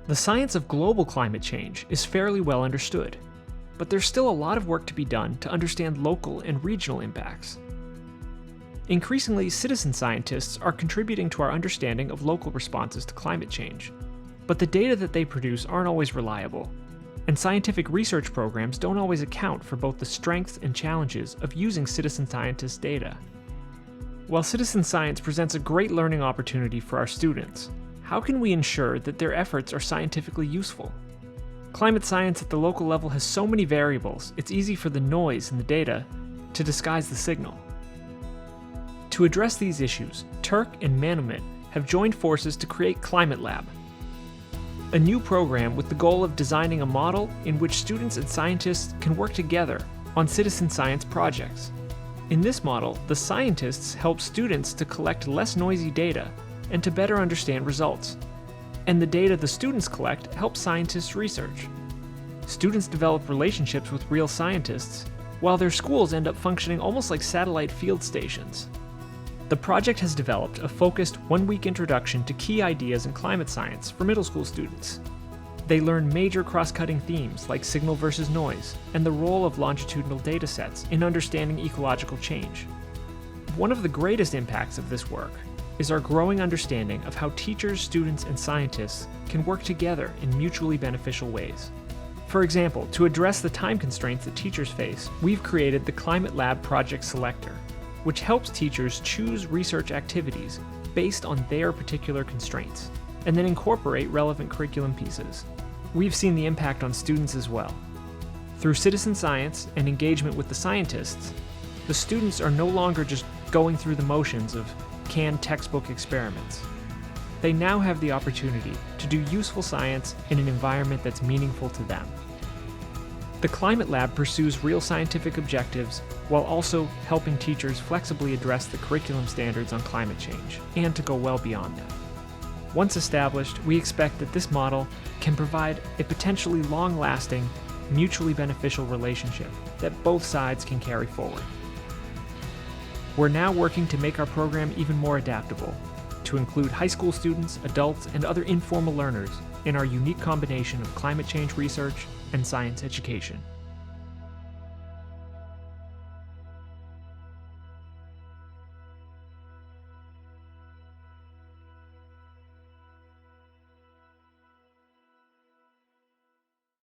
The science of global climate change is fairly well understood, but there's still a lot of work to be done to understand local and regional impacts. Increasingly, citizen scientists are contributing to our understanding of local responses to climate change, but the data that they produce aren't always reliable, and scientific research programs don't always account for both the strengths and challenges of using citizen scientists' data. While citizen science presents a great learning opportunity for our students, how can we ensure that their efforts are scientifically useful? Climate science at the local level has so many variables, it's easy for the noise in the data to disguise the signal. To address these issues, TERC and Manomet have joined forces to create Climate Lab, a new program with the goal of designing a model in which students and scientists can work together on citizen science projects. In this model, the scientists help students to collect less noisy data and to better understand results. And the data the students collect helps scientists research. Students develop relationships with real scientists, while their schools end up functioning almost like satellite field stations. The project has developed a focused one-week introduction to key ideas in climate science for middle school students. They learn major cross-cutting themes like signal versus noise and the role of longitudinal data sets in understanding ecological change. One of the greatest impacts of this work is our growing understanding of how teachers, students, and scientists can work together in mutually beneficial ways. For example, to address the time constraints that teachers face, we've created the Climate Lab Project Selector, which helps teachers choose research activities based on their particular constraints, and then incorporate relevant curriculum pieces. We've seen the impact on students as well. Through citizen science and engagement with the scientists, the students are no longer just going through the motions of canned textbook experiments. They now have the opportunity to do useful science in an environment that's meaningful to them. The Climate Lab pursues real scientific objectives while also helping teachers flexibly address the curriculum standards on climate change and to go well beyond that. Once established, we expect that this model can provide a potentially long-lasting, mutually beneficial relationship that both sides can carry forward. We're now working to make our program even more adaptable, to include high school students, adults, and other informal learners in our unique combination of climate change research and science education.